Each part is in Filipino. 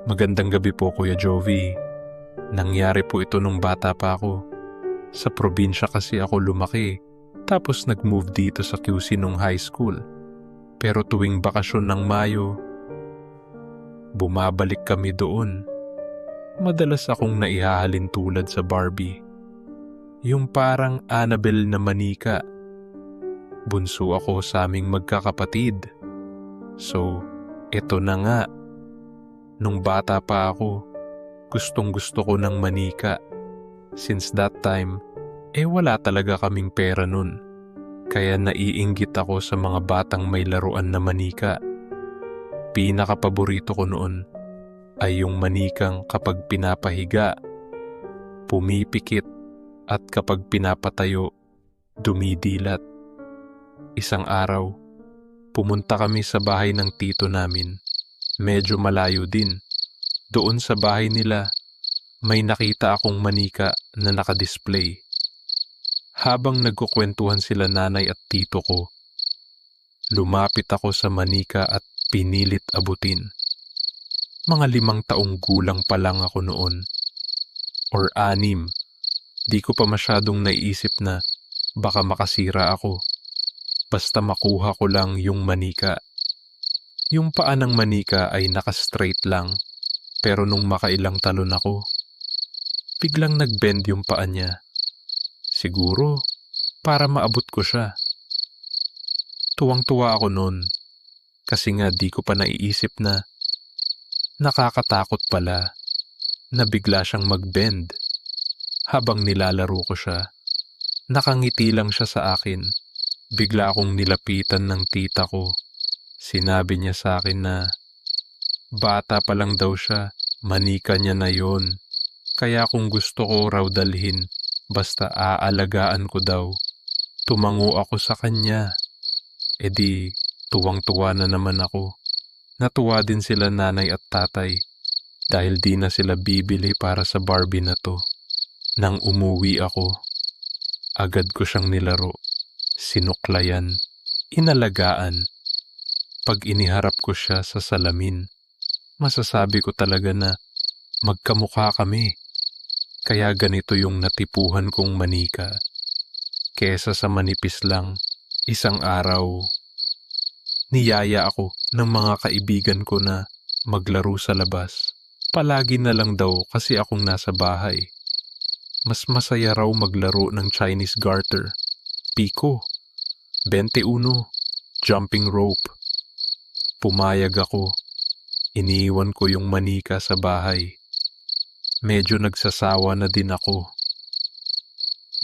Magandang gabi po, Kuya Jovi. Nangyari po ito nung bata pa ako. Sa probinsya kasi ako lumaki, tapos nag-move dito sa QC nung high school. Pero tuwing bakasyon ng Mayo, bumabalik kami doon. Madalas akong naihahalin tulad sa Barbie. Yung parang Annabelle na manika. Bunso ako sa aming magkakapatid. So, eto na nga. Nung bata pa ako, gustong-gusto ko ng manika. Since that time, wala talaga kaming pera nun. Kaya naiinggit ako sa mga batang may laruan na manika. Pinaka-paborito ko noon ay yung manikang kapag pinapahiga, pumipikit, at kapag pinapatayo, dumidilat. Isang araw, pumunta kami sa bahay ng tito namin. Medyo malayo din. Doon sa bahay nila, may nakita akong manika na nakadisplay. Habang nagkukwentuhan sila nanay at tito ko, lumapit ako sa manika at pinilit abutin. Mga 5 taong gulang pa lang ako noon. Or 6. Di ko pa masyadong naiisip na baka makasira ako. Basta makuha ko lang yung manika. Yung paa ng manika ay naka-straight lang, pero nung makailang talon ako, biglang nag-bend yung paa niya. Siguro, para maabot ko siya. Tuwang-tuwa ako noon, kasi nga di ko pa naiisip na nakakatakot pala na bigla siyang mag-bend. Habang nilalaro ko siya, nakangiti lang siya sa akin. Bigla akong nilapitan ng tita ko. Sinabi niya sa akin na bata pa lang daw siya, manika niya na yon. Kaya kung gusto ko raw dalhin, basta aalagaan ko daw. Tumango ako sa kanya. Di, tuwang-tuwa na naman ako. Natuwa din sila nanay at tatay dahil di na sila bibili para sa Barbie na to. Nang umuwi ako, agad ko siyang nilaro, sinuklayan, inalagaan. Pag iniharap ko siya sa salamin, masasabi ko talaga na magkamukha kami. Kaya ganito yung natipuhan kong manika. Kesa sa manipis lang, isang araw, niyaya ako ng mga kaibigan ko na maglaro sa labas. Palagi na lang daw kasi akong nasa bahay. Mas masaya raw maglaro ng Chinese garter, piko, 21, jumping rope. Pumayag ako. Iniwan ko yung manika sa bahay. Medyo nagsasawa na din ako.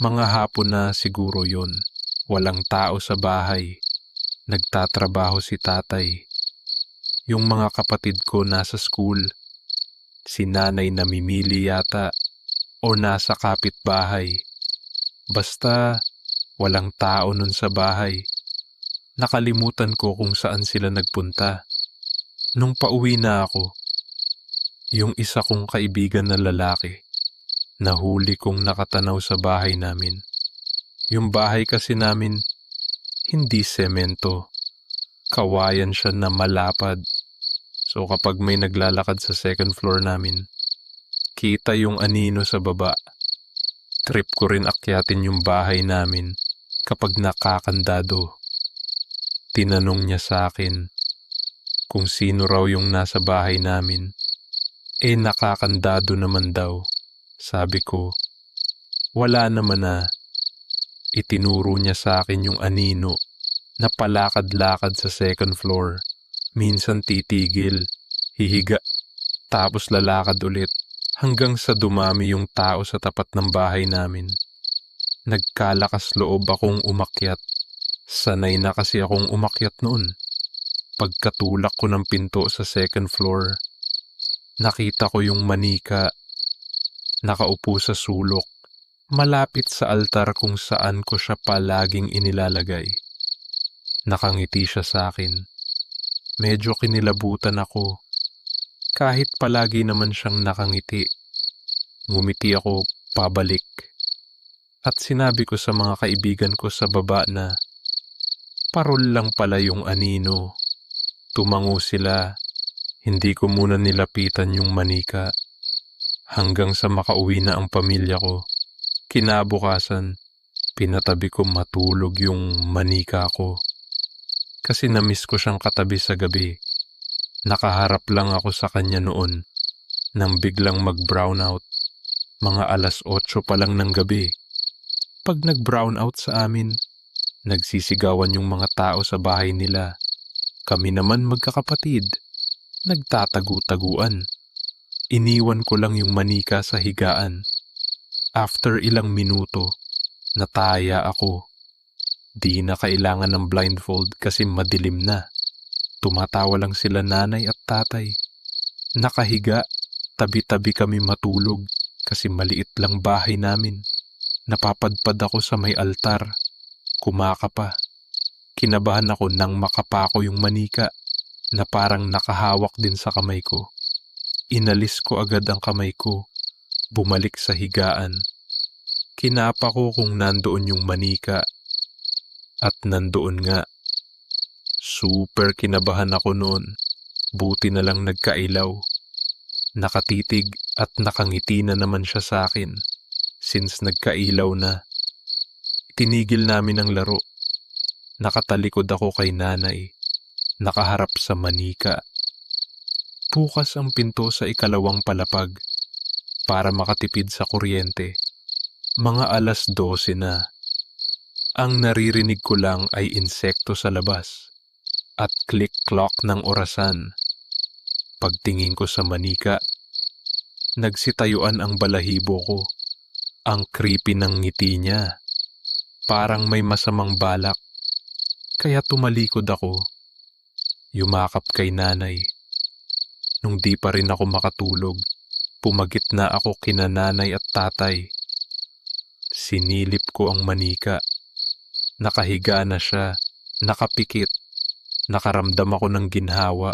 Mga hapon na siguro yon. Walang tao sa bahay. Nagtatrabaho si tatay. Yung mga kapatid ko nasa school. Si nanay namimili yata o nasa kapitbahay. Basta walang tao nun sa bahay. Nakalimutan ko kung saan sila nagpunta. Nung pauwi na ako, yung isa kong kaibigan na lalaki, nahuli kong nakatanaw sa bahay namin. Yung bahay kasi namin, hindi semento. Kawayan siya na malapad. So kapag may naglalakad sa second floor namin, kita yung anino sa baba. Trip ko rin akyatin yung bahay namin kapag nakakandado. Tinanong niya sa akin kung sino raw yung nasa bahay namin. Nakakandado naman daw. Sabi ko, wala naman na. Itinuro niya sa akin yung anino na palakad-lakad sa second floor. Minsan titigil, hihiga, tapos lalakad ulit hanggang sa dumami yung tao sa tapat ng bahay namin. Nagkalakas loob akong umakyat. Sanay na kasi akong umakyat noon. Pagkatulak ko ng pinto sa second floor, nakita ko yung manika, nakaupo sa sulok, malapit sa altar kung saan ko siya palaging inilalagay. Nakangiti siya sa akin. Medyo kinilabutan ako. Kahit palagi naman siyang nakangiti. Ngumiti ako pabalik. At sinabi ko sa mga kaibigan ko sa baba na parol lang pala yung anino. Tumango sila, Hindi ko muna nilapitan yung manika hanggang sa makauwi na ang pamilya ko. Kinabukasan, pinatabi ko matulog yung manika ko. Kasi namiss ko siyang katabi sa gabi. Nakaharap lang ako sa kanya noon nang biglang mag-brown out. Mga 8:00 pa lang ng gabi. Pag nag-brown out sa amin, nagsisigawan yung mga tao sa bahay nila. Kami naman magkakapatid, nagtatagu-taguan. Iniwan ko lang yung manika sa higaan. After ilang minuto, nataya ako. Di na kailangan ng blindfold kasi madilim na. Tumatawa lang sila nanay at tatay. Nakahiga, tabi-tabi kami matulog kasi maliit lang bahay namin. Napapadpad ako sa may altar. Kumakapa. Kinabahan ako nang makapako yung manika na parang nakahawak din sa kamay ko. Inalis ko agad ang kamay ko. Bumalik sa higaan. Kinapa ko kung nandoon yung manika. At nandoon nga. Super kinabahan ako noon. Buti na lang nagkailaw. Nakatitig at nakangiti na naman siya sa akin. Since nagkailaw na. Tinigil namin ang laro. Nakatalikod ako kay nanay. Nakaharap sa manika. Bukas ang pinto sa ikalawang palapag para makatipid sa kuryente. Mga 12:00 na. Ang naririnig ko lang ay insekto sa labas at click-clock ng orasan. Pagtingin ko sa manika, nagsitayuan ang balahibo ko. Ang creepy ng ngiti niya. Parang may masamang balak. Kaya tumalikod ako. Yumakap kay nanay. Nung di pa rin ako makatulog, pumagit na ako kina nanay at tatay. Sinilip ko ang manika. Nakahiga na siya, nakapikit. Nakaramdam ako ng ginhawa.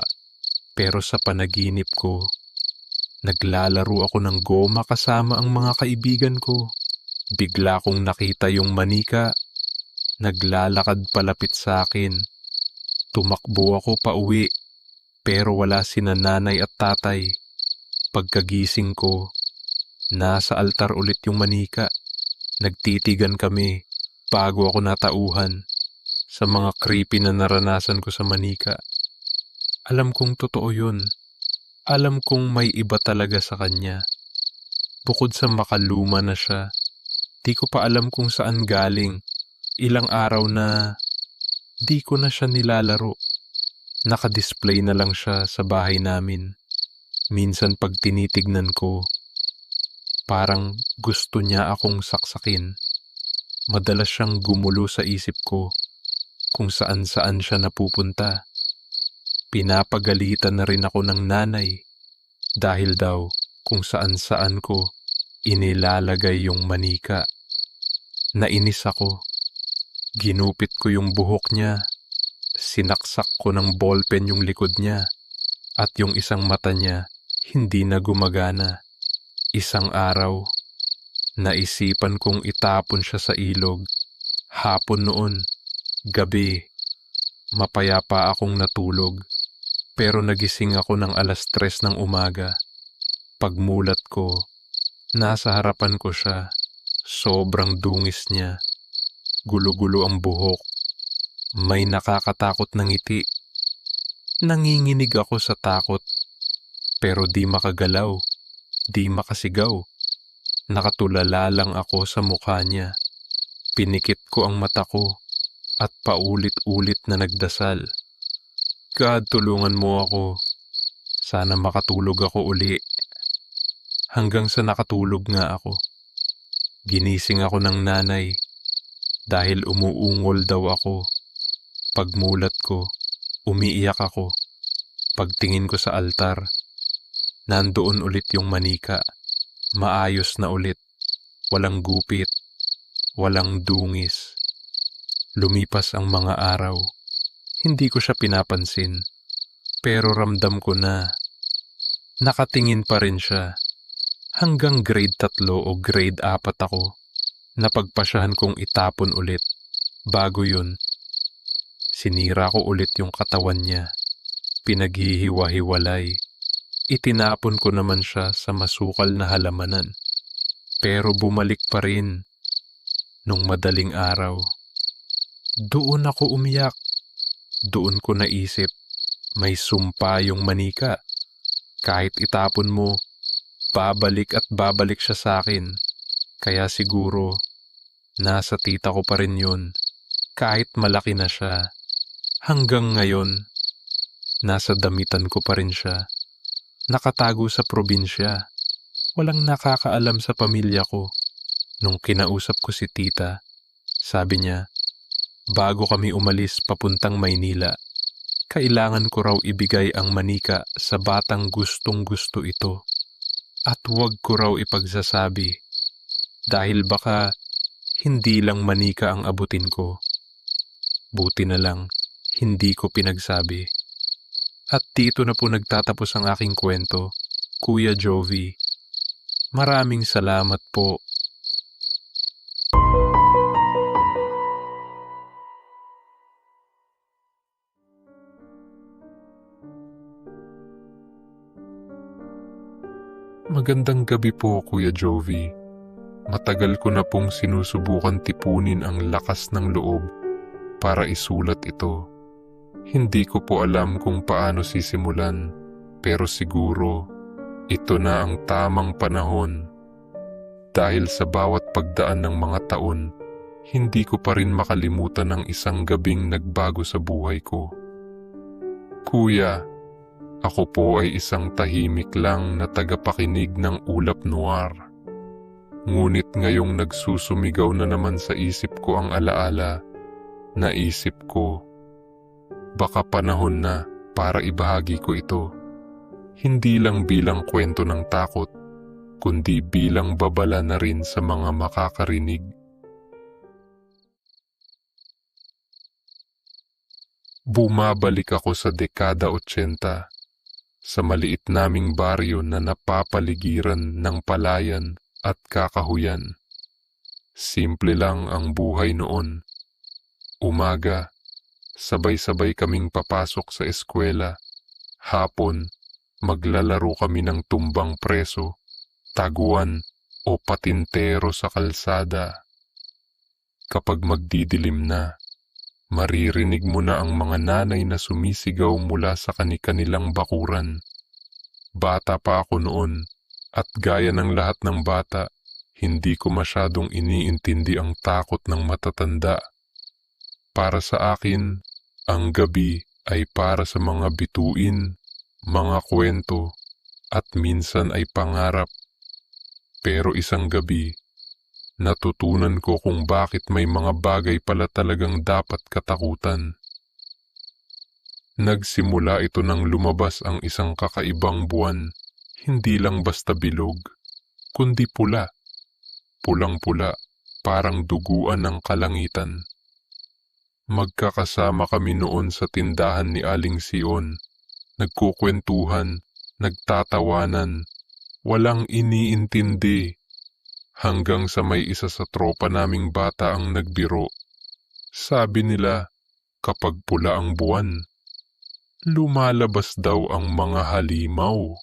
Pero sa panaginip ko, naglalaro ako ng goma kasama ang mga kaibigan ko. Bigla kong nakita yung manika. Naglalakad palapit sa akin. Tumakbo ako pauwi, pero wala sina nanay at tatay. Pagkagising ko, nasa altar ulit yung manika. Nagtitigan kami bago ako natauhan sa mga creepy na naranasan ko sa manika. Alam kong totoo yun. Alam kong may iba talaga sa kanya. Bukod sa makaluma na siya, di ko pa alam kung saan galing. Ilang araw na di ko na siya nilalaro. Nakadisplay na lang siya sa bahay namin. Minsan pag tinitignan ko, parang gusto niya akong saksakin. Madalas siyang gumulo sa isip ko kung saan-saan siya napupunta. Pinapagalitan na rin ako ng nanay dahil daw kung saan-saan ko inilalagay yung manika. Nainis ako. Ginupit ko yung buhok niya. Sinaksak ko ng ballpen yung likod niya. At yung isang mata niya hindi na gumagana. Isang araw, naisipan kong itapon siya sa ilog. Hapon noon, gabi, mapayapa akong natulog. Pero nagising ako ng 3:00 ng umaga. Pagmulat ko, nasa harapan ko siya. Sobrang dungis niya. Gulo-gulo ang buhok. May nakakatakot na ngiti. Nanginginig ako sa takot. Pero di makagalaw. Di makasigaw. Nakatulala lang ako sa mukha niya. Pinikit ko ang mata ko at paulit-ulit na nagdasal. God, tulungan mo ako. Sana makatulog ako uli. Hanggang sa nakatulog nga ako. Ginising ako ng nanay dahil umuungol daw ako. Pagmulat ko, umiiyak ako. Pagtingin ko sa altar, nandoon ulit yung manika. Maayos na ulit. Walang gupit. Walang dungis. Lumipas ang mga araw. Hindi ko siya pinapansin. Pero ramdam ko na nakatingin pa rin siya. Hanggang grade 3 o grade 4 ako. Napagpasyahan kong itapon ulit. Bago yun, sinira ko ulit yung katawan niya. pinaghihiwa-hiwalay. Itinapon ko naman siya sa masukal na halamanan. Pero bumalik pa rin nung madaling araw. Doon ako umiyak. Doon ko naisip, may sumpa yung manika. Kahit itapon mo, babalik at babalik siya sa akin. Kaya siguro, nasa tita ko pa rin yun. Kahit malaki na siya. Hanggang ngayon, nasa damitan ko pa rin siya. Nakatago sa probinsya. Walang nakakaalam sa pamilya ko. Nung kinausap ko si tita, sabi niya, bago kami umalis papuntang Maynila, kailangan ko raw ibigay ang manika sa batang gustong-gusto ito. At huwag ko raw ipagsasabi. Dahil baka hindi lang manika ang abutin ko. Buti na lang, hindi ko pinagsabi. At dito na po nagtatapos ang aking kwento, Kuya Jovi. Maraming salamat po. Magandang gabi po, Kuya Jovi. Matagal ko na pong sinusubukan tipunin ang lakas ng loob para isulat ito. Hindi ko po alam kung paano sisimulan, pero siguro ito na ang tamang panahon. Dahil sa bawat pagdaan ng mga taon, hindi ko pa rin makalimutan ang isang gabing nagbago sa buhay ko. Kuya, ako po ay isang tahimik lang na tagapakinig ng ulap noir. Ngunit ngayong nagsusumigaw na naman sa isip ko ang alaala, naisip ko, baka panahon na para ibahagi ko ito. Hindi lang bilang kwento ng takot, kundi bilang babala na rin sa mga makakarinig. Bumabalik ako sa dekada 80, sa maliit naming baryo na napapaligiran ng palayan at kakahuyan. Simple lang ang buhay noon. Umaga, sabay-sabay kaming papasok sa eskwela. Hapon, maglalaro kami ng tumbang preso, taguan o patintero sa kalsada. Kapag magdidilim na, maririnig mo na ang mga nanay na sumisigaw mula sa kani-kanilang bakuran. Bata pa ako noon at gaya ng lahat ng bata, hindi ko masyadong iniintindi ang takot ng matatanda. Para sa akin, ang gabi ay para sa mga bituin, mga kwento, at minsan ay pangarap. Pero isang gabi, natutunan ko kung bakit may mga bagay pala talagang dapat katakutan. Nagsimula ito nang lumabas ang isang kakaibang buwan, hindi lang basta bilog, kundi pula. Pulang-pula, parang duguan ng kalangitan. Magkakasama kami noon sa tindahan ni Aling Sion, nagkukwentuhan, nagtatawanan, walang iniintindi. Hanggang sa may isa sa tropa naming bata ang nagbiro. Sabi nila, kapag pula ang buwan, lumalabas daw ang mga halimaw.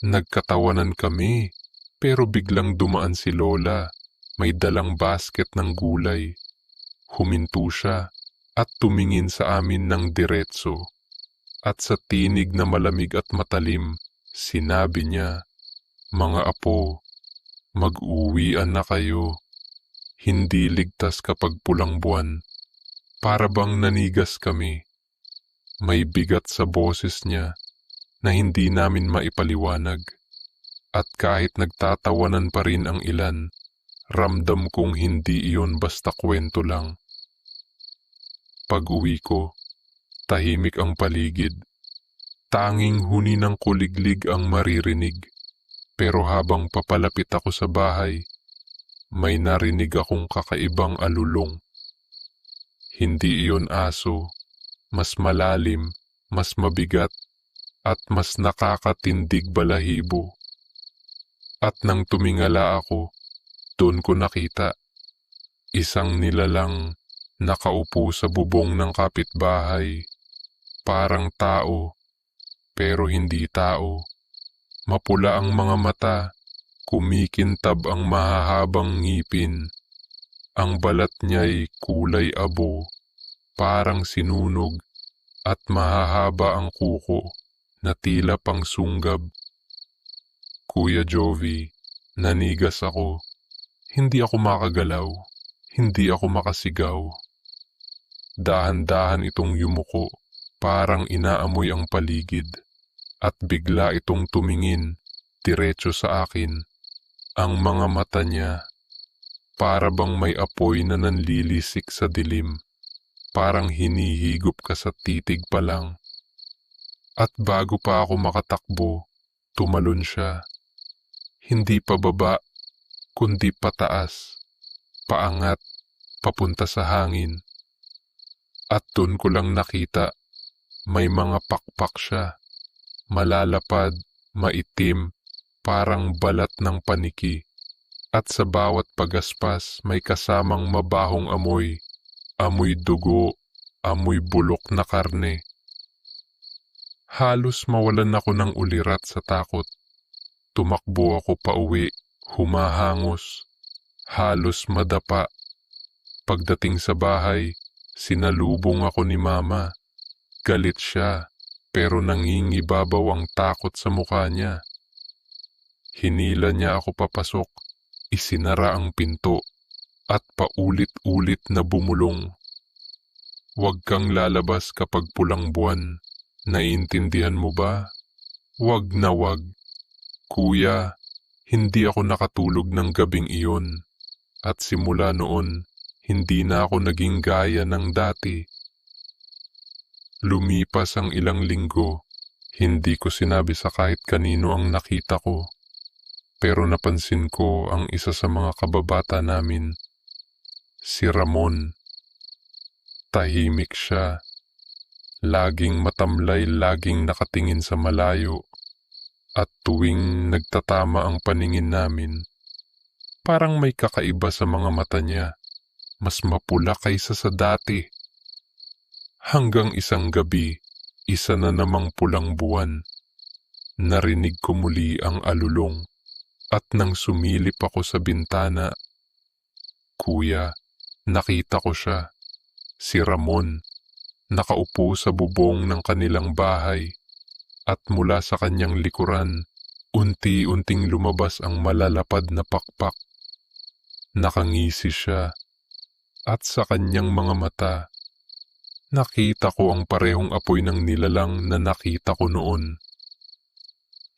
Nagkatawanan kami, pero biglang dumaan si Lola, may dalang basket ng gulay. Huminto siya at tumingin sa amin ng diretso. At sa tinig na malamig at matalim, sinabi niya, "Mga apo, mag-uwian na kayo. Hindi ligtas kapag pulang buwan." Para bang nanigas kami. May bigat sa boses niya na hindi namin maipaliwanag. At kahit nagtatawanan pa rin ang ilan, ramdam kong hindi iyon basta kwento lang. Pag-uwi ko, tahimik ang paligid. Tanging huni ng kuliglig ang maririnig. Pero habang papalapit ako sa bahay, may narinig akong kakaibang alulong. Hindi iyon aso, mas malalim, mas mabigat, at mas nakakatindig balahibo. At nang tumingala ako, doon ko nakita, isang nilalang nakaupo sa bubong ng kapitbahay, Parang tao, pero hindi tao. Mapula ang mga mata, kumikintab ang mahahabang ngipin. Ang balat niya'y kulay abo, parang sinunog, at mahahaba ang kuko na tila pang sunggab. Kuya Jovi, nanigas ako. Hindi ako makagalaw, hindi ako makasigaw. Dahan-dahan itong yumuko, parang inaamoy ang paligid. At bigla itong tumingin, diretso sa akin. Ang mga mata niya, para bang may apoy na nanlilisik sa dilim. Parang hinihigop ka sa titig pa lang. At bago pa ako makatakbo, tumalon siya. Hindi pa baba, kundi pataas, paangat, papunta sa hangin. At dun ko lang nakita, may mga pakpak siya. Malalapad, maitim, parang balat ng paniki. At sa bawat pagaspas may kasamang mabahong amoy. Amoy dugo, amoy bulok na karne. Halos mawalan ako ng ulirat sa takot. Tumakbo ako pauwi, humahangos. Halos madapa. Pagdating sa bahay, sinalubong ako ni Mama. Galit siya. Pero nangingibabaw ang takot sa mukha niya. Hinila niya ako papasok, isinara ang pinto, at paulit-ulit na bumulong. Huwag kang lalabas kapag pulang buwan. Naiintindihan mo ba? Wag na wag. Kuya, hindi ako nakatulog ng gabing iyon. At simula noon, hindi na ako naging gaya ng dati. Lumipas ang ilang linggo, hindi ko sinabi sa kahit kanino ang nakita ko. Pero napansin ko ang isa sa mga kababata namin, si Ramon. Tahimik siya, laging matamlay, laging nakatingin sa malayo. At tuwing nagtatama ang paningin namin, parang may kakaiba sa mga mata niya, mas mapula kaysa sa dati. Hanggang isang gabi, isa na namang pulang buwan. Narinig ko muli ang alulong at nang sumilip ako sa bintana, kuya, nakita ko siya, si Ramon, nakaupo sa bubong ng kanilang bahay at mula sa kanyang likuran, unti-unting lumabas ang malalapad na pakpak. Nakangisi siya at sa kanyang mga mata, nakita ko ang parehong apoy ng nilalang na nakita ko noon.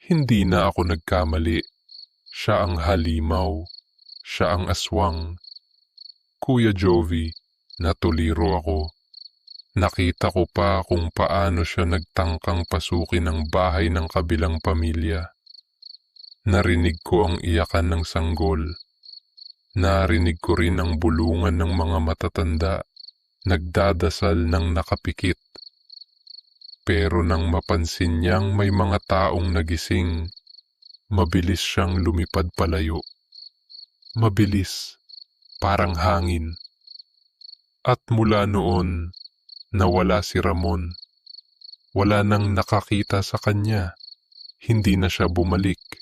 Hindi na ako nagkamali. Siya ang halimaw. Siya ang aswang. Kuya Jovi, natuliro ako. Nakita ko pa kung paano siya nagtangkang pasukin ang bahay ng kabilang pamilya. Narinig ko ang iyakan ng sanggol. Narinig ko rin ang bulungan ng mga matatanda. Nagdadasal ng nakapikit. Pero nang mapansin niyang may mga taong nagising, mabilis siyang lumipad palayo. Mabilis, parang hangin. At mula noon, nawala si Ramon. Wala nang nakakita sa kanya. Hindi na siya bumalik.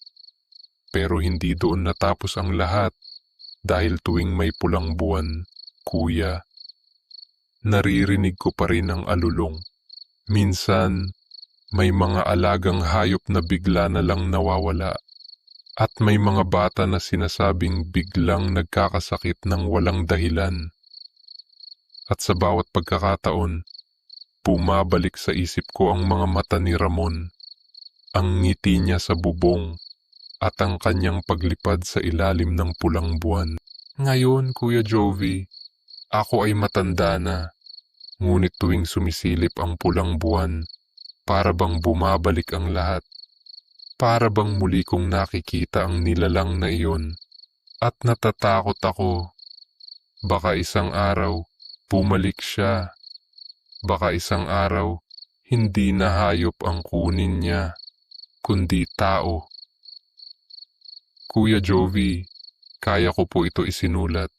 Pero hindi doon natapos ang lahat dahil tuwing may pulang buwan, kuya, naririnig ko pa rin ang alulong. Minsan, may mga alagang hayop na bigla na lang nawawala. At may mga bata na sinasabing biglang nagkakasakit ng walang dahilan. At sa bawat pagkakataon, bumabalik sa isip ko ang mga mata ni Ramon, ang ngiti niya sa bubong, at ang kanyang paglipad sa ilalim ng pulang buwan. Ngayon, Kuya Jovi, ako ay matanda na. Ngunit tuwing sumisilip ang pulang buwan, para bang bumabalik ang lahat. Para bang muli kong nakikita ang nilalang na iyon. At natatakot ako. Baka isang araw, bumalik siya. Baka isang araw, hindi na hayop ang kunin niya, kundi tao. Kuya Jovi, kaya ko po ito isinulat.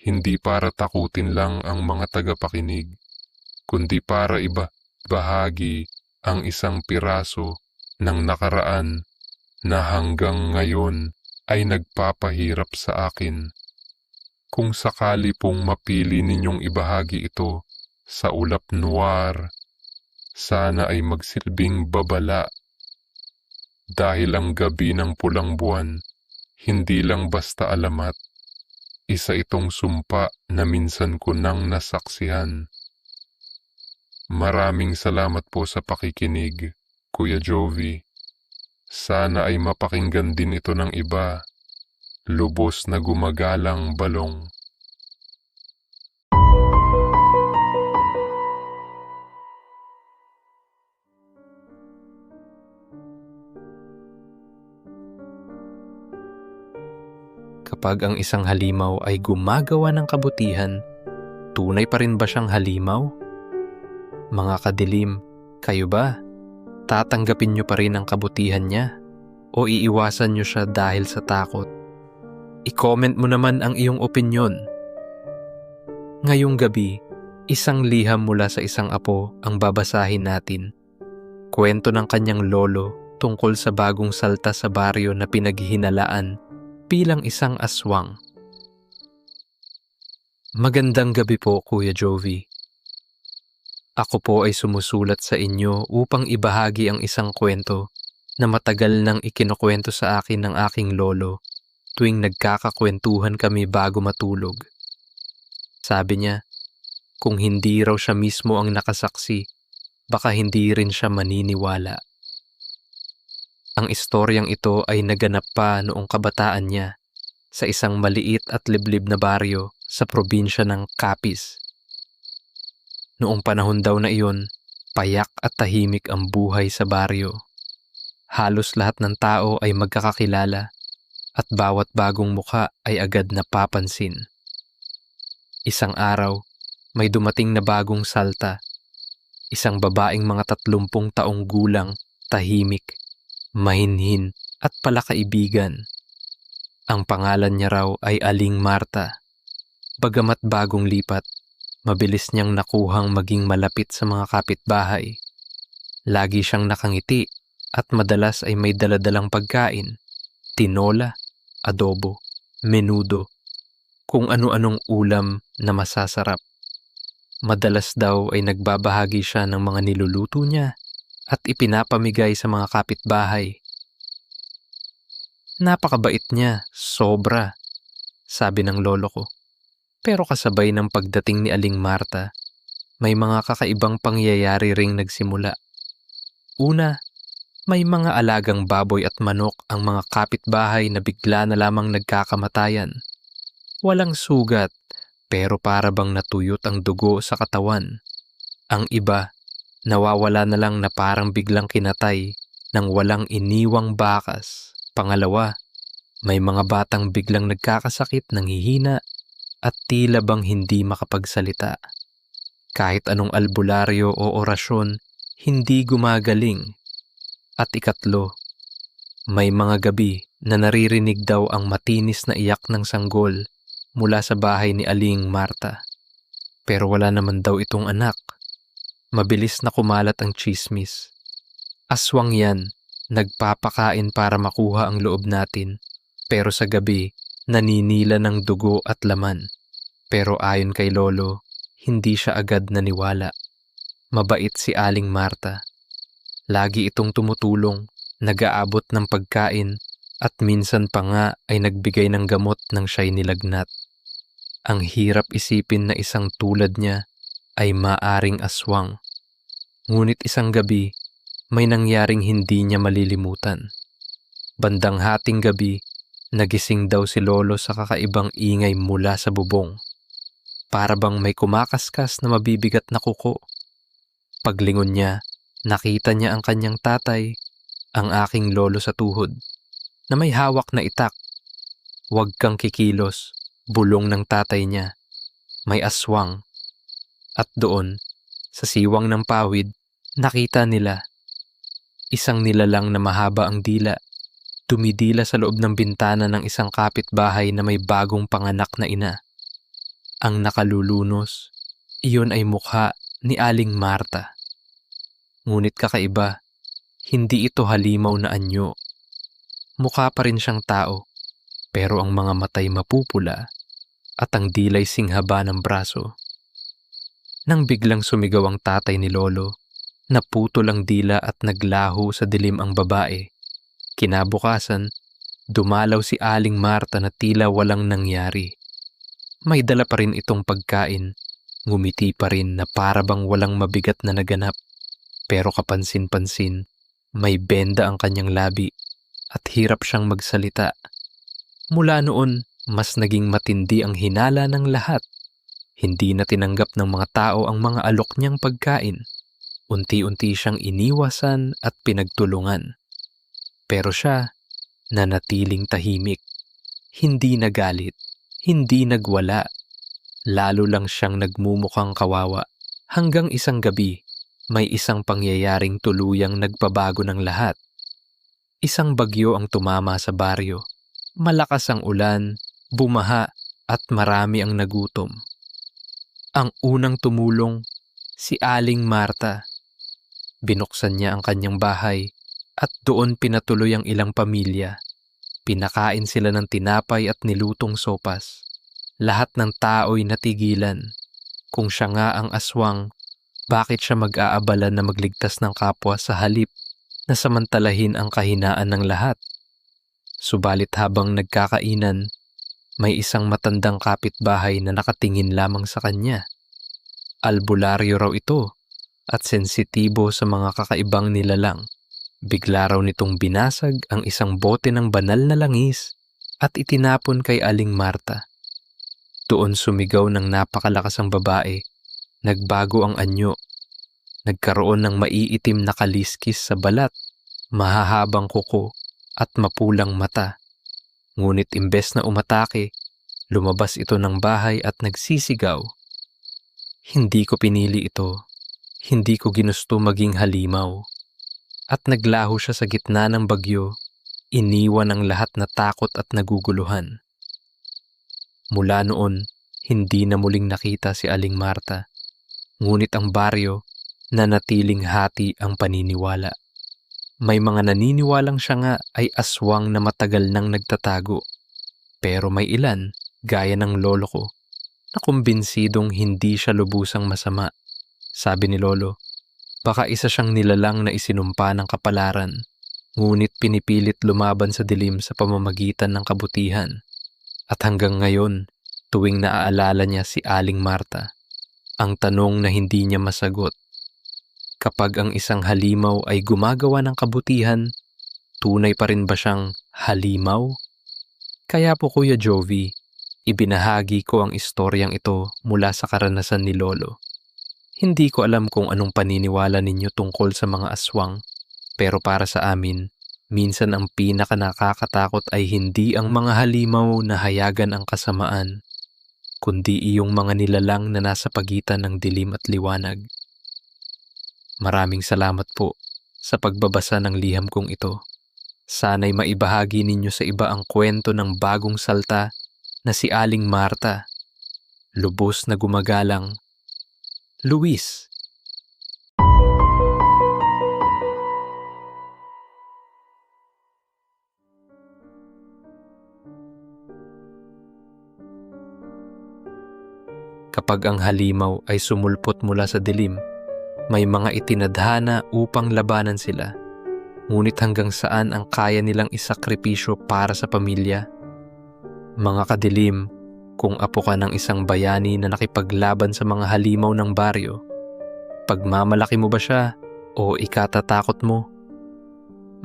Hindi para takutin lang ang mga tagapakinig, kundi para bahagi ang isang piraso ng nakaraan na hanggang ngayon ay nagpapahirap sa akin. Kung sakali pong mapili ninyong ibahagi ito sa ulap noir, sana ay magsilbing babala. Dahil ang gabi ng pulang buwan, hindi lang basta alamat, isa itong sumpa na minsan ko nang nasaksihan. Maraming salamat po sa pakikinig, Kuya Jovi. Sana ay mapakinggan din ito ng iba. Lubos na gumagalang balong. Kapag ang isang halimaw ay gumagawa ng kabutihan, tunay pa rin ba siyang halimaw? Mga kadilim, kayo ba? Tatanggapin niyo pa rin ang kabutihan niya? O iiwasan niyo siya dahil sa takot? I-comment mo naman ang iyong opinyon. Ngayong gabi, isang liham mula sa isang apo ang babasahin natin. Kwento ng kanyang lolo tungkol sa bagong salta sa baryo na pinaghihinalaan bilang isang aswang. Magandang gabi po, Kuya Jovi. Ako po ay sumusulat sa inyo upang ibahagi ang isang kwento na matagal nang ikinukwento sa akin ng aking lolo tuwing nagkakakwentuhan kami bago matulog. Sabi niya, kung hindi raw siya mismo ang nakasaksi, baka hindi rin siya maniniwala. Ang istoryang ito ay naganap pa noong kabataan niya sa isang maliit at liblib na baryo sa probinsya ng Capiz. Noong panahon daw na iyon, payak at tahimik ang buhay sa baryo. Halos lahat ng tao ay magkakakilala at bawat bagong mukha ay agad napapansin. Isang araw, may dumating na bagong salta. Isang babaeng mga 30 taong gulang, tahimik, mahinhin at palakaibigan. Ang pangalan niya raw ay Aling Marta. Bagamat bagong lipat, mabilis niyang nakuhang maging malapit sa mga kapitbahay. Lagi siyang nakangiti at madalas ay may daladalang pagkain, tinola, adobo, menudo, kung ano-anong ulam na masasarap. Madalas daw ay nagbabahagi siya ng mga niluluto niya at ipinapamigay sa mga kapitbahay. Napakabait niya, sobra, sabi ng lolo ko. Pero kasabay ng pagdating ni Aling Marta, may mga kakaibang pangyayari ring nagsimula. Una, may mga alagang baboy at manok ang mga kapitbahay na bigla na lamang nagkakamatayan. Walang sugat, pero para bang natuyot ang dugo sa katawan. Ang iba, nawawala na lang na parang biglang kinatay nang walang iniwang bakas. Pangalawa, may mga batang biglang nagkakasakit ng hihina at tila bang hindi makapagsalita. Kahit anong albularyo o orasyon, hindi gumagaling. At ikatlo, may mga gabi na naririnig daw ang matinis na iyak ng sanggol mula sa bahay ni Aling Marta. Pero wala naman daw itong anak. Mabilis na kumalat ang tsismis. Aswang yan, nagpapakain para makuha ang loob natin, pero sa gabi, naninila ng dugo at laman. Pero ayon kay lolo, hindi siya agad naniwala. Mabait si Aling Marta. Lagi itong tumutulong, nag-aabot ng pagkain, at minsan pa nga ay nagbigay ng gamot nang siya'y nilagnat. Ang hirap isipin na isang tulad niya ay maaring aswang. Ngunit isang gabi, may nangyaring hindi niya malilimutan. Bandang hating gabi, nagising daw si lolo sa kakaibang ingay mula sa bubong. Para bang may kumakaskas na mabibigat na kuko. Paglingon niya, nakita niya ang kanyang tatay, ang aking lolo sa tuhod, na may hawak na itak. Huwag kang kikilos, bulong ng tatay niya. May aswang. At doon, sa siwang ng pawid, nakita nila. Isang nilalang na mahaba ang dila, dumidila sa loob ng bintana ng isang kapitbahay na may bagong panganak na ina. Ang nakalulunos, iyon ay mukha ni Aling Marta. Ngunit kakaiba, hindi ito halimaw na anyo. Mukha pa rin siyang tao, pero ang mga matay mapupula at ang dilay singhaba ng braso. Nang biglang sumigaw ang tatay ni Lolo, naputol ang dila at naglaho sa dilim ang babae. Kinabukasan, dumalaw si Aling Marta na tila walang nangyari. May dala pa rin itong pagkain, ngumiti pa rin na para bang walang mabigat na naganap. Pero kapansin-pansin, may benda ang kanyang labi at hirap siyang magsalita. Mula noon, mas naging matindi ang hinala ng lahat. Hindi na tinanggap ng mga tao ang mga alok niyang pagkain. Unti-unti siyang iniwasan at pinagtulungan. Pero siya, nanatiling tahimik. Hindi nagalit, hindi nagwala. Lalo lang siyang nagmumukhang kawawa. Hanggang isang gabi, may isang pangyayaring tuluyang nagpabago ng lahat. Isang bagyo ang tumama sa baryo. Malakas ang ulan, bumaha at marami ang nagutom. Ang unang tumulong, si Aling Marta. Binuksan niya ang kanyang bahay at doon pinatuloy ang ilang pamilya. Pinakain sila ng tinapay at nilutong sopas. Lahat ng tao'y natigilan. Kung siya nga ang aswang, bakit siya mag-aabala na magligtas ng kapwa sa halip na samantalahin ang kahinaan ng lahat? Subalit habang nagkakainan, may isang matandang kapitbahay na nakatingin lamang sa kanya. Albularyo raw ito at sensitibo sa mga kakaibang nilalang. Bigla raw nitong binasag ang isang bote ng banal na langis at itinapon kay Aling Marta. Doon sumigaw ng napakalakas ang babae. Nagbago ang anyo. Nagkaroon ng maiitim na kaliskis sa balat, mahahabang kuko at mapulang mata. Ngunit imbes na umatake, lumabas ito ng bahay at nagsisigaw. Hindi ko pinili ito. Hindi ko ginusto maging halimaw. At naglaho siya sa gitna ng bagyo, iniwan ang lahat na takot at naguguluhan. Mula noon, hindi na muling nakita si Aling Marta. Ngunit ang baryo, nanatiling hati ang paniniwala. May mga naniniwalang siya nga ay aswang na matagal nang nagtatago. Pero may ilan, gaya ng lolo ko, na kumbinsidong hindi siya lubusang masama. Sabi ni Lolo, baka isa siyang nilalang na isinumpa ng kapalaran, ngunit pinipilit lumaban sa dilim sa pamamagitan ng kabutihan. At hanggang ngayon, tuwing naaalala niya si Aling Marta, ang tanong na hindi niya masagot, kapag ang isang halimaw ay gumagawa ng kabutihan, tunay pa rin ba siyang halimaw? Kaya po Kuya Jovi, ibinahagi ko ang istoryang ito mula sa karanasan ni Lolo. Hindi ko alam kung anong paniniwala ninyo tungkol sa mga aswang, pero para sa amin, minsan ang pinaka nakakatakot ay hindi ang mga halimaw na hayagan ang kasamaan, kundi iyong mga nilalang na nasa pagitan ng dilim at liwanag. Maraming salamat po sa pagbabasa ng liham kong ito. Sana'y maibahagi ninyo sa iba ang kwento ng bagong salta na si Aling Marta. Lubos na gumagalang, Luis. Kapag ang halimaw ay sumulpot mula sa dilim, may mga itinadhana upang labanan sila. Ngunit hanggang saan ang kaya nilang isakripisyo para sa pamilya? Mga kadilim, kung apo ka ng isang bayani na nakipaglaban sa mga halimaw ng baryo, pagmamalaki mo ba siya o ikatatakot mo?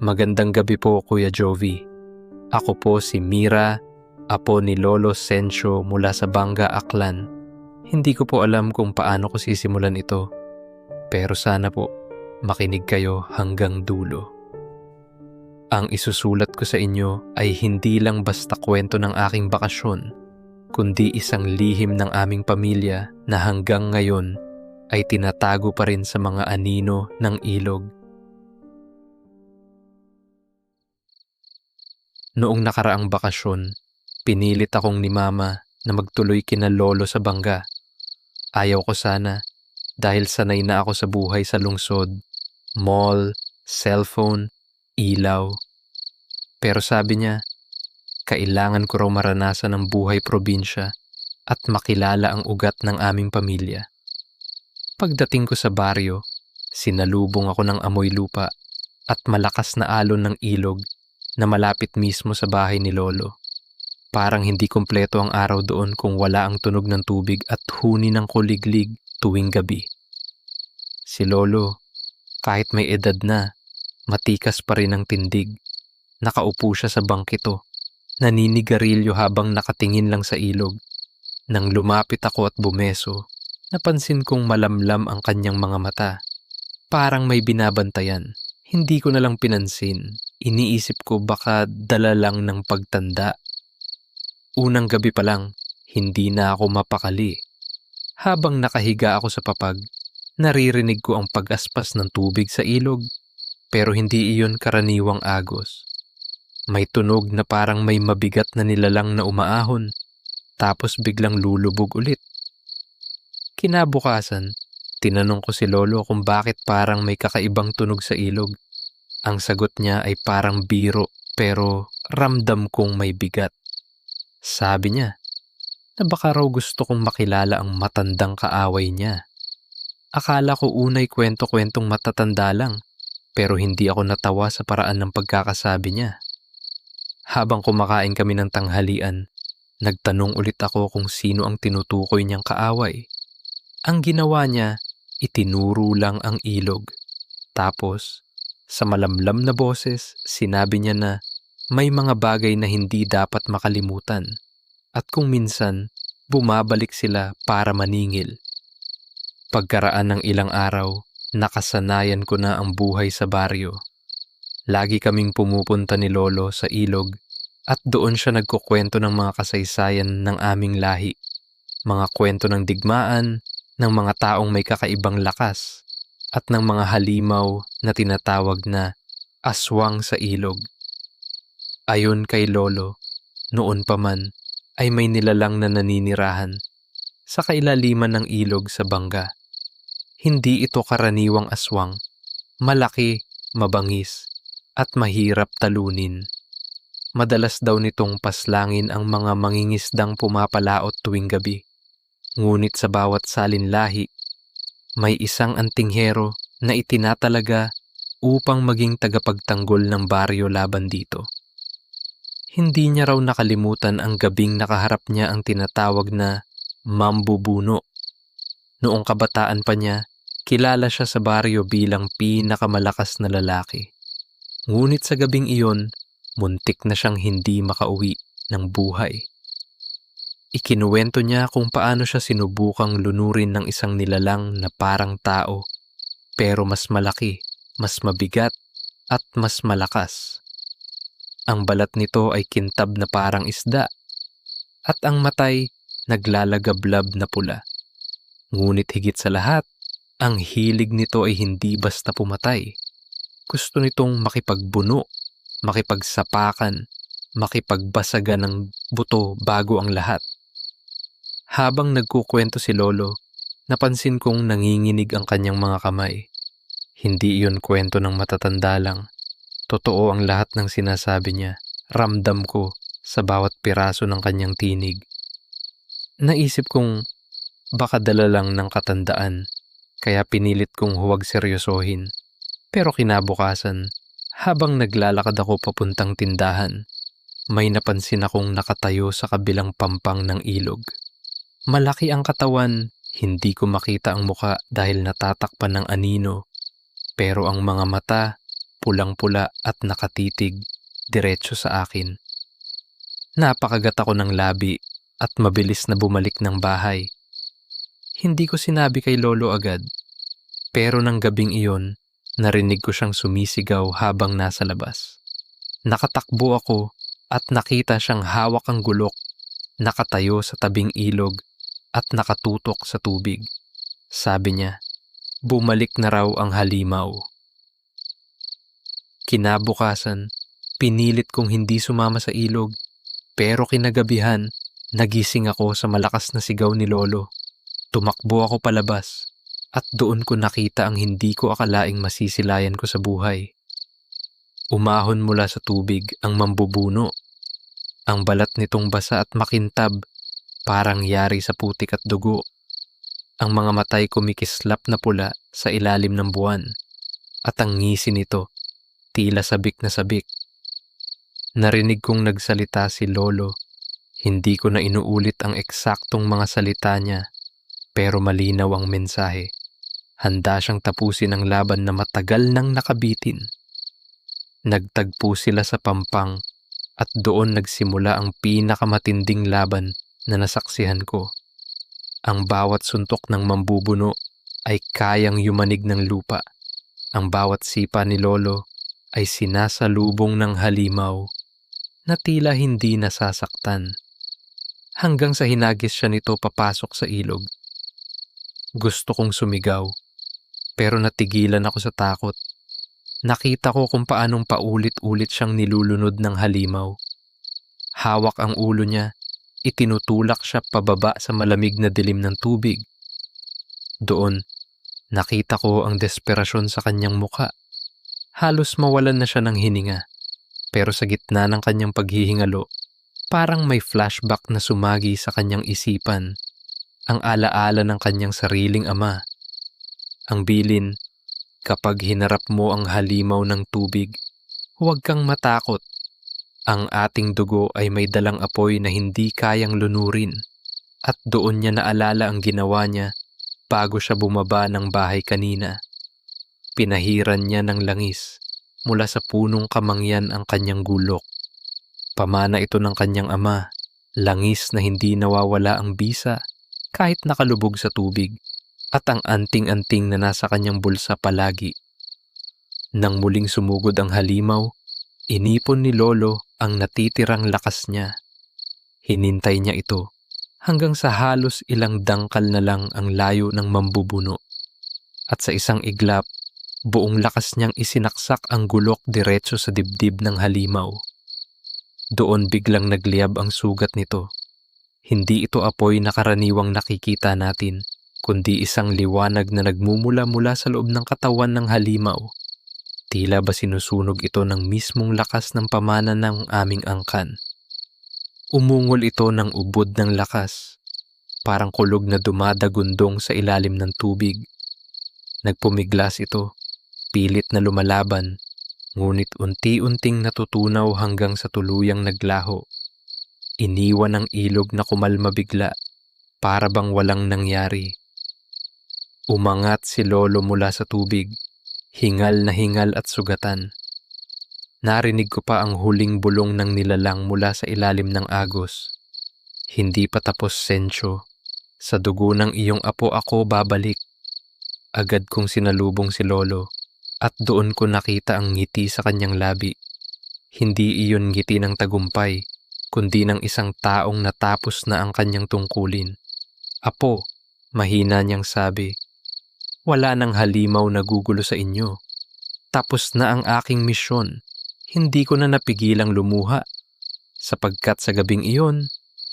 Magandang gabi po Kuya Jovi. Ako po si Mira, apo ni Lolo Sencio mula sa Banga, Aklan. Hindi ko po alam kung paano ko sisimulan ito. Pero sana po, makinig kayo hanggang dulo. Ang isusulat ko sa inyo ay hindi lang basta kwento ng aking bakasyon, kundi isang lihim ng aming pamilya na hanggang ngayon ay tinatago pa rin sa mga anino ng ilog. Noong nakaraang bakasyon, pinilit akong ni Mama na magtuloy kina Lolo sa Banga. Ayaw ko sana dahil sanay na ako sa buhay sa lungsod. Mall, cellphone, ilaw. Pero sabi niya, kailangan ko raw maranasan ang buhay probinsya at makilala ang ugat ng aming pamilya. Pagdating ko sa baryo, sinalubong ako ng amoy lupa at malakas na alon ng ilog na malapit mismo sa bahay ni Lolo. Parang hindi kumpleto ang araw doon kung wala ang tunog ng tubig at huni ng kuliglig tuwing gabi. Si Lolo, kahit may edad na, matikas pa rin ang tindig. Nakaupo siya sa bangkito, naninigarilyo habang nakatingin lang sa ilog. Nang lumapit ako at bumeso, napansin kong malamlam ang kanyang mga mata. Parang may binabantayan. Hindi ko na lang pinansin. Iniisip ko baka dala lang ng pagtanda. Unang gabi pa lang, hindi na ako mapakali. Habang nakahiga ako sa papag, naririnig ko ang pag-aspas ng tubig sa ilog, pero hindi iyon karaniwang agos. May tunog na parang may mabigat na nilalang na umaahon, tapos biglang lulubog ulit. Kinabukasan, tinanong ko si Lolo kung bakit parang may kakaibang tunog sa ilog. Ang sagot niya ay parang biro, pero ramdam kong may bigat. Sabi niya, na baka raw gusto kong makilala ang matandang kaaway niya. Akala ko unay kwento-kwentong matatanda lang, pero hindi ako natawa sa paraan ng pagkakasabi niya. Habang kumakain kami ng tanghalian, nagtanong ulit ako kung sino ang tinutukoy niyang kaaway. Ang ginawa niya, itinuro lang ang ilog. Tapos, sa malamlam na boses, sinabi niya na may mga bagay na hindi dapat makalimutan at kung minsan, bumabalik sila para maningil. Pagkaraan ng ilang araw, nakasanayan ko na ang buhay sa baryo. Lagi kaming pumupunta ni Lolo sa ilog at doon siya nagkukwento ng mga kasaysayan ng aming lahi, mga kwento ng digmaan, ng mga taong may kakaibang lakas, at ng mga halimaw na tinatawag na aswang sa ilog. Ayon kay Lolo, noon pa man ay may nilalang na naninirahan sa kailaliman ng ilog sa bangga. Hindi ito karaniwang aswang, malaki, mabangis, at mahirap talunin. Madalas daw nitong paslangin ang mga mangingisdang pumapalaot tuwing gabi. Ngunit sa bawat salinlahi, may isang antinghero na itinatalaga upang maging tagapagtanggol ng baryo laban dito. Hindi niya raw nakalimutan ang gabing nakaharap niya ang tinatawag na mambubuno. Noong kabataan pa niya, kilala siya sa baryo bilang pinakamalakas na lalaki. Ngunit sa gabing iyon, muntik na siyang hindi makauwi ng buhay. Ikinuwento niya kung paano siya sinubukang lunurin ng isang nilalang na parang tao, pero mas malaki, mas mabigat, at mas malakas. Ang balat nito ay kintab na parang isda, at ang matay naglalagablab na pula. Ngunit higit sa lahat, ang hilig nito ay hindi basta pumatay. Gusto nitong makipagbuno, makipagsapakan, makipagbasagan ng buto bago ang lahat. Habang nagkukwento si Lolo, napansin kong nanginginig ang kanyang mga kamay. Hindi iyon kwento ng matatanda lang. Totoo ang lahat ng sinasabi niya. Ramdam ko sa bawat piraso ng kanyang tinig. Naisip kong baka dala lang ng katandaan, kaya pinilit kong huwag seryosohin. Pero kinabukasan, habang naglalakad ako papuntang tindahan, may napansin akong nakatayo sa kabilang pampang ng ilog. Malaki ang katawan, hindi ko makita ang muka dahil natatakpan ng anino, pero ang mga mata, pulang-pula at nakatitig, diretso sa akin. Napakagat ako ng labi at mabilis na bumalik ng bahay. Hindi ko sinabi kay Lolo agad, pero nang gabing iyon, narinig ko siyang sumisigaw habang nasa labas. Nakatakbo ako at nakita siyang hawak ang gulok, nakatayo sa tabing ilog at nakatutok sa tubig. Sabi niya, bumalik na raw ang halimaw. Kinabukasan, pinilit kong hindi sumama sa ilog, pero kinagabihan, nagising ako sa malakas na sigaw ni Lolo. Tumakbo ako palabas, At doon ko nakita ang hindi ko akalaing masisilayan ko sa buhay. Umahon mula sa tubig ang mambubuno. Ang balat nitong basa at makintab, parang yari sa putik at dugo. Ang mga matay kumikislap na pula sa ilalim ng buwan. At ang ngisi nito, tila sabik na sabik. Narinig kong nagsalita si Lolo. Hindi ko na inuulit ang eksaktong mga salita niya, pero malinaw ang mensahe. Handa siyang tapusin ang laban na matagal nang nakabitin. Nagtagpo sila sa pampang at doon nagsimula ang pinakamatinding laban na nasaksihan ko. Ang bawat suntok ng mambubuno ay kayang yumanig ng lupa. Ang bawat sipa ni Lolo ay sinasalubong ng halimaw na tila hindi nasasaktan. Hanggang sa hinagis siya nito papasok sa ilog. Gusto kong sumigaw, pero natigilan ako sa takot. Nakita ko kung paanong paulit-ulit siyang nilulunod ng halimaw. Hawak ang ulo niya, itinutulak siya pababa sa malamig na dilim ng tubig. Doon, nakita ko ang desperasyon sa kanyang muka. Halos mawalan na siya ng hininga, pero sa gitna ng kanyang paghihingalo, parang may flashback na sumagi sa kanyang isipan, ang alaala ng kanyang sariling ama. Ang bilin, kapag hinarap mo ang halimaw ng tubig, huwag kang matakot. Ang ating dugo ay may dalang apoy na hindi kayang lunurin, at doon niya naalala ang ginawa niya bago siya bumaba ng bahay kanina. Pinahiran niya ng langis mula sa punong kamangyan ang kanyang gulok. Pamana ito ng kanyang ama, langis na hindi nawawala ang bisa kahit nakalubog sa tubig, at ang anting-anting na nasa kanyang bulsa palagi. Nang muling sumugod ang halimaw, inipon ni Lolo ang natitirang lakas niya. Hinintay niya ito hanggang sa halos ilang dangkal na lang ang layo ng mambubuno. At sa isang iglap, buong lakas niyang isinaksak ang gulok diretso sa dibdib ng halimaw. Doon biglang nagliyab ang sugat nito. Hindi ito apoy na karaniwang nakikita natin, kundi isang liwanag na nagmumula mula sa loob ng katawan ng halimaw. Tila ba sinusunog ito ng mismong lakas ng pamana ng aming angkan. Umungol ito ng ubod ng lakas, parang kulog na dumadagundong sa ilalim ng tubig. Nagpumiglas ito, pilit na lumalaban, ngunit unti-unting natutunaw hanggang sa tuluyang naglaho. Iniwan ang ilog na kumalma bigla, para bang walang nangyari. Umangat si Lolo mula sa tubig, hingal na hingal at sugatan. Narinig ko pa ang huling bulong ng nilalang mula sa ilalim ng agos. Hindi pa tapos, Sencho. Sa dugo ng iyong apo ako babalik. Agad kong sinalubong si Lolo, at doon ko nakita ang ngiti sa kanyang labi. Hindi iyon ngiti ng tagumpay, kundi ng isang taong natapos na ang kanyang tungkulin. Apo, mahina niyang sabi, wala nang halimaw na gugulo sa inyo. Tapos na ang aking misyon. Hindi ko na napigilang lumuha. Sapagkat sa gabing iyon,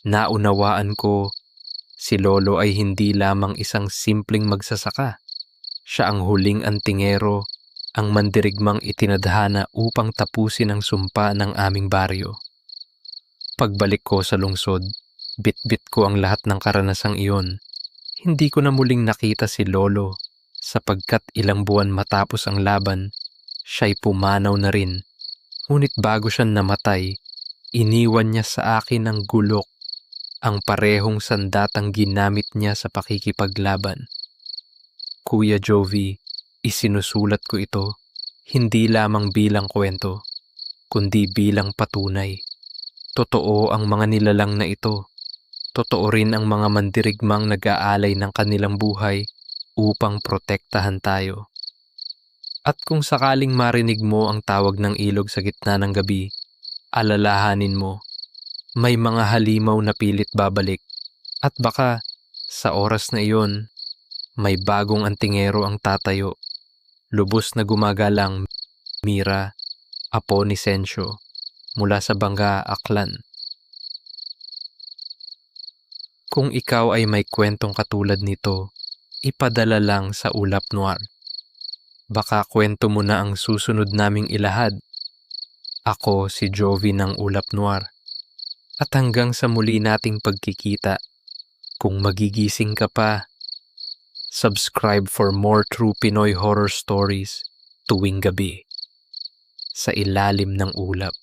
naunawaan ko, si Lolo ay hindi lamang isang simpleng magsasaka. Siya ang huling antingero, ang mandirigmang itinadhana upang tapusin ang sumpa ng aming baryo. Pagbalik ko sa lungsod, bit-bit ko ang lahat ng karanasang iyon. Hindi ko na muling nakita si Lolo, sapagkat ilang buwan matapos ang laban, siya'y pumanaw na rin. Ngunit bago siya namatay, iniwan niya sa akin ang gulok, ang parehong sandatang ginamit niya sa pakikipaglaban. Kuya Jovi, isinusulat ko ito, hindi lamang bilang kwento, kundi bilang patunay. Totoo ang mga nilalang na ito. Totoo rin ang mga mandirigmang nag-aalay ng kanilang buhay upang protektahan tayo. At kung sakaling marinig mo ang tawag ng ilog sa gitna ng gabi, alalahanin mo, may mga halimaw na pilit babalik. At baka, sa oras na iyon, may bagong antingero ang tatayo. Lubos na gumagalang Mira, apo ni Sencho, mula sa Banga, Aklan. Kung ikaw ay may kwentong katulad nito, ipadala lang sa Ulap Noir. Baka kwento mo na ang susunod naming ilahad. Ako si Jovi ng Ulap Noir. At hanggang sa muli nating pagkikita, kung magigising ka pa, subscribe for more true Pinoy horror stories tuwing gabi sa ilalim ng ulap.